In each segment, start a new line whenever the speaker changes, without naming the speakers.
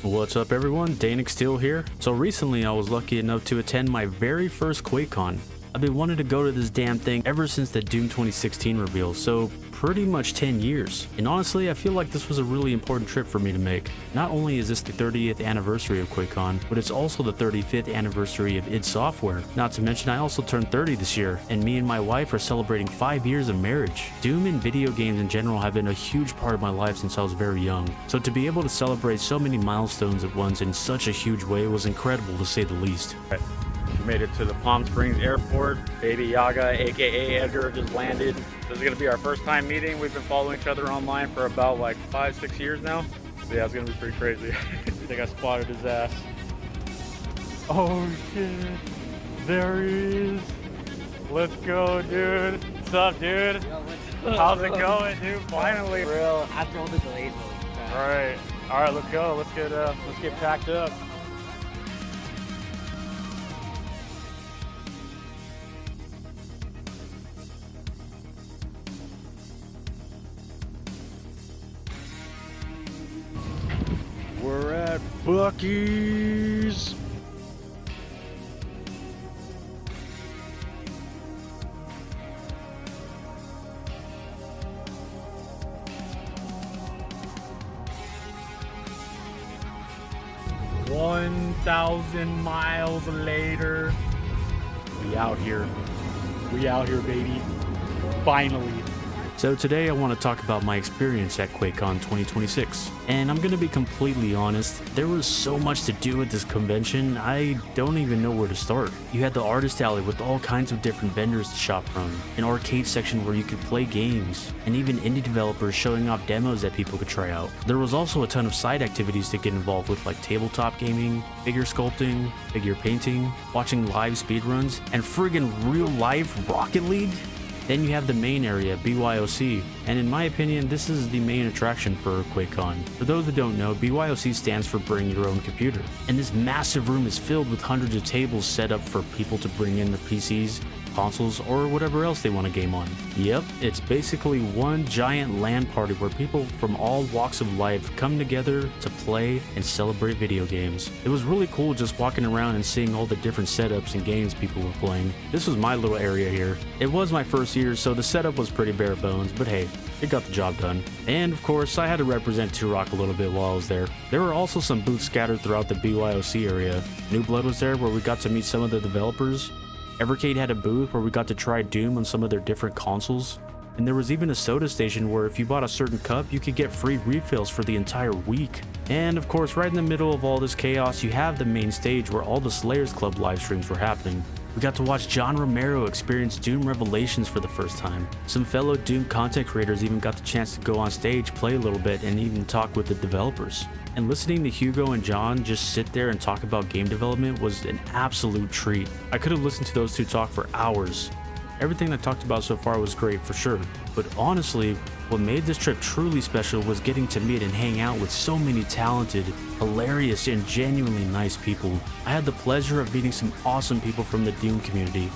What's up everyone, DayniqSteel here. So recently I was lucky enough to attend my very first QuakeCon. I've been wanting to go to this damn thing ever since the Doom 2016 reveal, so pretty much 10 years. And honestly, I feel like this was a really important trip for me to make. Not only is this the 30th anniversary of QuakeCon, but it's also the 35th anniversary of id Software. Not to mention I also turned 30 this year, and me and my wife are celebrating 5 years of marriage. Doom and video games in general have been a huge part of my life since I was very young. So to be able to celebrate so many milestones at once in such a huge way was incredible to say the least.
We made it to the Palm Springs airport. Baby Yaga, aka Edgar, just landed. This is gonna be our first time meeting. We've been following each other online for about like 5-6 years now. So yeah, it's gonna be pretty crazy. I think I spotted his ass. Oh shit, there he is. Let's go, dude. What's up, dude?
Yo,
how's it going, dude? Finally.
Real after all the delays.
All right, let's go. Let's get packed up. We're at Buc-ee's. "1,000 miles later, we out here. We out here, baby. Finally."
So today I want to talk about my experience at QuakeCon 2026. And I'm gonna be completely honest, there was so much to do at this convention, I don't even know where to start. You had the artist alley with all kinds of different vendors to shop from, an arcade section where you could play games, and even indie developers showing off demos that people could try out. There was also a ton of side activities to get involved with, like tabletop gaming, figure sculpting, figure painting, watching live speedruns, and friggin' real life Rocket League. Then you have the main area, BYOC, and in my opinion, this is the main attraction for QuakeCon. For those that don't know, BYOC stands for Bring Your Own Computer, and this massive room is filled with hundreds of tables set up for people to bring in their PCs, consoles, or whatever else they want to game on. Yep, it's basically one giant LAN party where people from all walks of life come together to play and celebrate video games. It was really cool just walking around and seeing all the different setups and games people were playing. This was my little area here. It was my first year, so the setup was pretty bare bones, but hey, it got the job done. And of course, I had to represent Turok a little bit while I was there. There were also some booths scattered throughout the BYOC area. New Blood was there where we got to meet some of the developers. Evercade had a booth where we got to try Doom on some of their different consoles. And there was even a soda station where if you bought a certain cup, you could get free refills for the entire week. And of course, right in the middle of all this chaos, you have the main stage where all the Slayers Club live streams were happening. We got to watch John Romero experience Doom Revelations for the first time. Some fellow Doom content creators even got the chance to go on stage, play a little bit, and even talk with the developers. And listening to Hugo and John just sit there and talk about game development was an absolute treat. I could have listened to those two talk for hours. Everything I talked about so far was great for sure, but honestly, what made this trip truly special was getting to meet and hang out with so many talented, hilarious, and genuinely nice people. I had the pleasure of meeting some awesome people from the Doom community,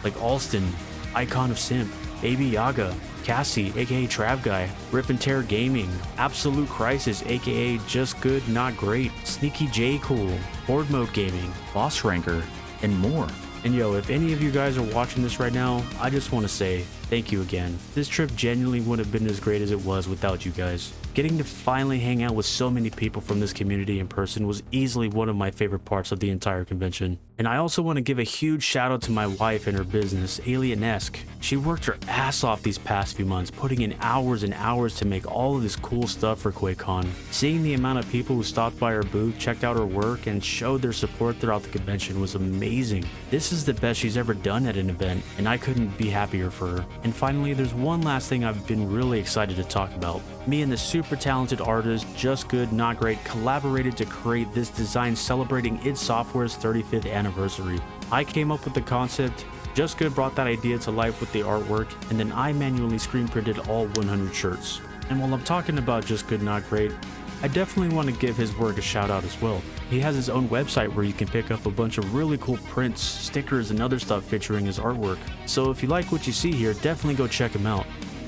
like Alston, Icon of Simp, Baby Yaga, Cassie, aka Trav Guy, Rip and Tear Gaming, Absolute Crisis, aka JustGoodNotGreat, Sneaky J Cool, Board Mode Gaming, Boss Ranker, and more. And yo, if any of you guys are watching this right now, I just want to say thank you again. This trip genuinely wouldn't have been as great as it was without you guys. Getting to finally hang out with so many people from this community in person was easily one of my favorite parts of the entire convention. And I also want to give a huge shout out to my wife and her business, Alien-esque. She worked her ass off these past few months, putting in hours and hours to make all of this cool stuff for QuakeCon. Seeing the amount of people who stopped by her booth, checked out her work, and showed their support throughout the convention was amazing. This is the best she's ever done at an event, and I couldn't be happier for her. And finally, there's one last thing I've been really excited to talk about. Me and the super talented artist JustGoodNotGreat collaborated to create this design celebrating id Software's 35th anniversary. I came up with the concept, JustGood brought that idea to life with the artwork, and then I manually screen printed all 100 shirts. And while I'm talking about JustGoodNotGreat, I definitely want to give his work a shout out as well. He has his own website where you can pick up a bunch of really cool prints, stickers, and other stuff featuring his artwork. So if you like what you see here, definitely go check him out.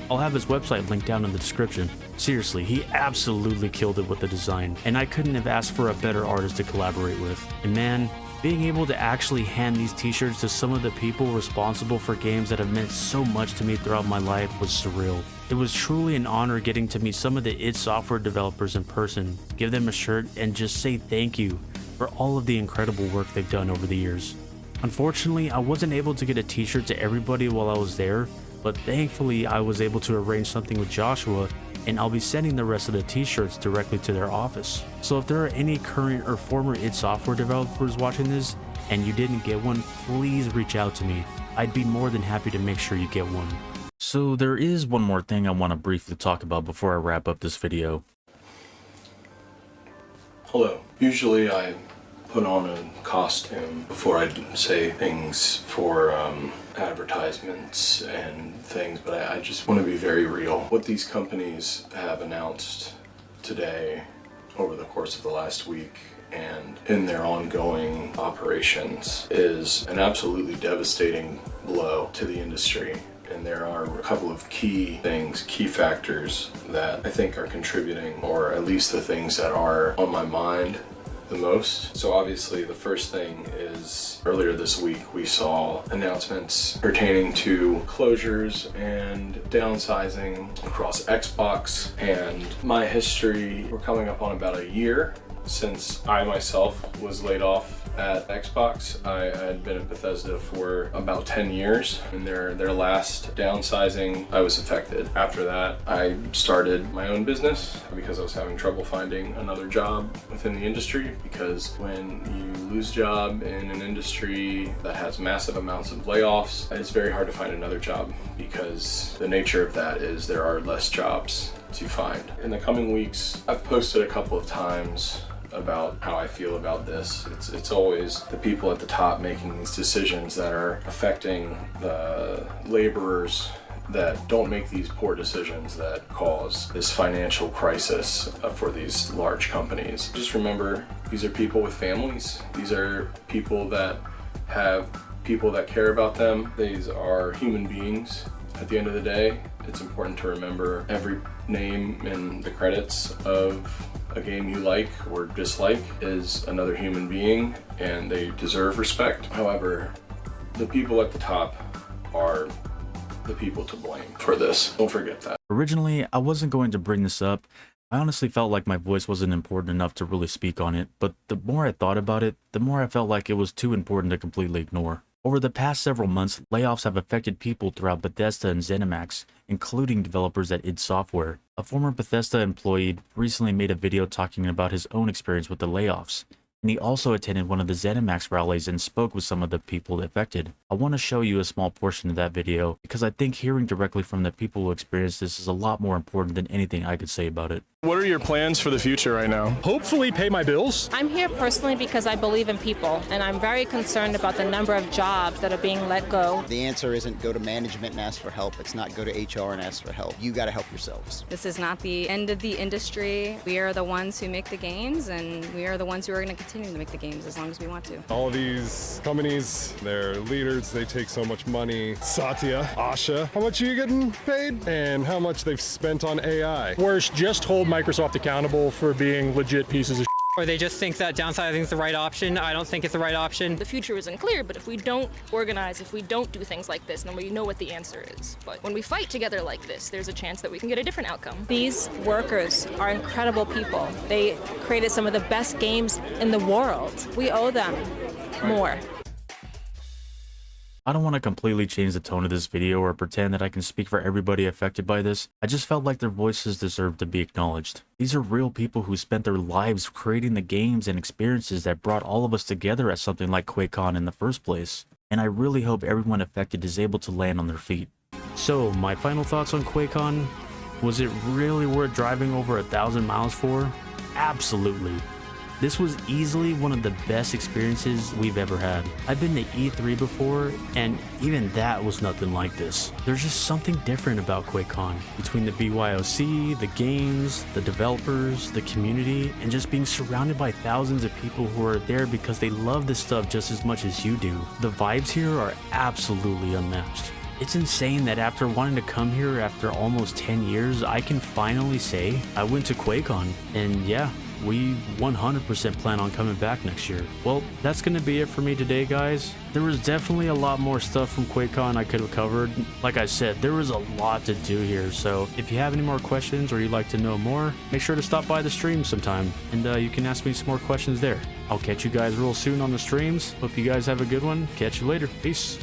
I'll have his website linked down in the description. Seriously, he absolutely killed it with the design, and I couldn't have asked for a better artist to collaborate with. And man, being able to actually hand these t-shirts to some of the people responsible for games that have meant so much to me throughout my life was surreal. It was truly an honor getting to meet some of the id Software developers in person, give them a shirt, and just say thank you for all of the incredible work they've done over the years. Unfortunately, I wasn't able to get a t-shirt to everybody while I was there, but thankfully I was able to arrange something with Joshua, and I'll be sending the rest of the t-shirts directly to their office. So if there are any current or former id Software developers watching this and you didn't get one, please reach out to me. I'd be more than happy to make sure you get one. So there is one more thing I want to briefly talk about before I wrap up this video.
Hello. Usually I put on a costume before I say things for advertisements and things, but I just want to be very real. What these companies have announced today over the course of the last week and in their ongoing operations is an absolutely devastating blow to the industry. And there are a couple of key things, key factors that I think are contributing, or at least the things that are on my mind the most. So obviously the first thing is earlier this week we saw announcements pertaining to closures and downsizing across Xbox, and my history, we're coming up on about a year since I myself was laid off at Xbox. I had been at Bethesda for about 10 years. In their last downsizing, I was affected. After that, I started my own business because I was having trouble finding another job within the industry, because when you lose a job in an industry that has massive amounts of layoffs, it's very hard to find another job, because the nature of that is there are less jobs to find. In the coming weeks, I've posted a couple of times about how I feel about this. It's always the people at the top making these decisions that are affecting the laborers that don't make these poor decisions that cause this financial crisis for these large companies. Just remember, these are people with families. These are people that have people that care about them. These are human beings. At the end of the day, it's important to remember every name in the credits of a game you like or dislike is another human being, and they deserve respect. However, the people at the top are the people to blame for this. Don't forget that.
Originally, I wasn't going to bring this up. I honestly felt like my voice wasn't important enough to really speak on it, but the more I thought about it, the more I felt like it was too important to completely ignore. Over the past several months, layoffs have affected people throughout Bethesda and ZeniMax, including developers at id Software. A former Bethesda employee recently made a video talking about his own experience with the layoffs, and he also attended one of the ZeniMax rallies and spoke with some of the people affected. I want to show you a small portion of that video because I think hearing directly from the people who experienced this is a lot more important than anything I could say about it.
What are your plans for the future right now?
Hopefully pay my bills.
I'm here personally because I believe in people, and I'm very concerned about the number of jobs that are being let go.
The answer isn't go to management and ask for help. It's not go to HR and ask for help. You got to help yourselves.
This is not the end of the industry. We are the ones who make the games, and we are the ones who are going to continue to make the games as long as we want to.
All these companies, their leaders, they take so much money. Satya, Asha, how much are you getting paid? And how much they've spent on AI?
Worse, just hold Microsoft accountable for being legit pieces of shit.
Or they just think that downsizing is the right option. I don't think it's the right option.
The future isn't clear, but if we don't organize, if we don't do things like this, then we know what the answer is. But when we fight together like this, there's a chance that we can get a different outcome.
These workers are incredible people. They created some of the best games in the world. We owe them more.
I don't want to completely change the tone of this video or pretend that I can speak for everybody affected by this. I just felt like their voices deserve to be acknowledged. These are real people who spent their lives creating the games and experiences that brought all of us together at something like QuakeCon in the first place. And I really hope everyone affected is able to land on their feet. So, my final thoughts on QuakeCon. Was it really worth driving over 1,000 miles for? Absolutely. This was easily one of the best experiences we've ever had. I've been to E3 before, and even that was nothing like this. There's just something different about QuakeCon. Between the BYOC, the games, the developers, the community, and just being surrounded by thousands of people who are there because they love this stuff just as much as you do. The vibes here are absolutely unmatched. It's insane that after wanting to come here after almost 10 years, I can finally say I went to QuakeCon. And yeah, we 100% plan on coming back next year. Well, that's going to be it for me today, guys. There was definitely a lot more stuff from QuakeCon I could have covered. Like I said, there was a lot to do here, so if you have any more questions or you'd like to know more, make sure to stop by the stream sometime, and you can ask me some more questions there. I'll catch you guys real soon on the streams. Hope you guys have a good one. Catch you later. Peace.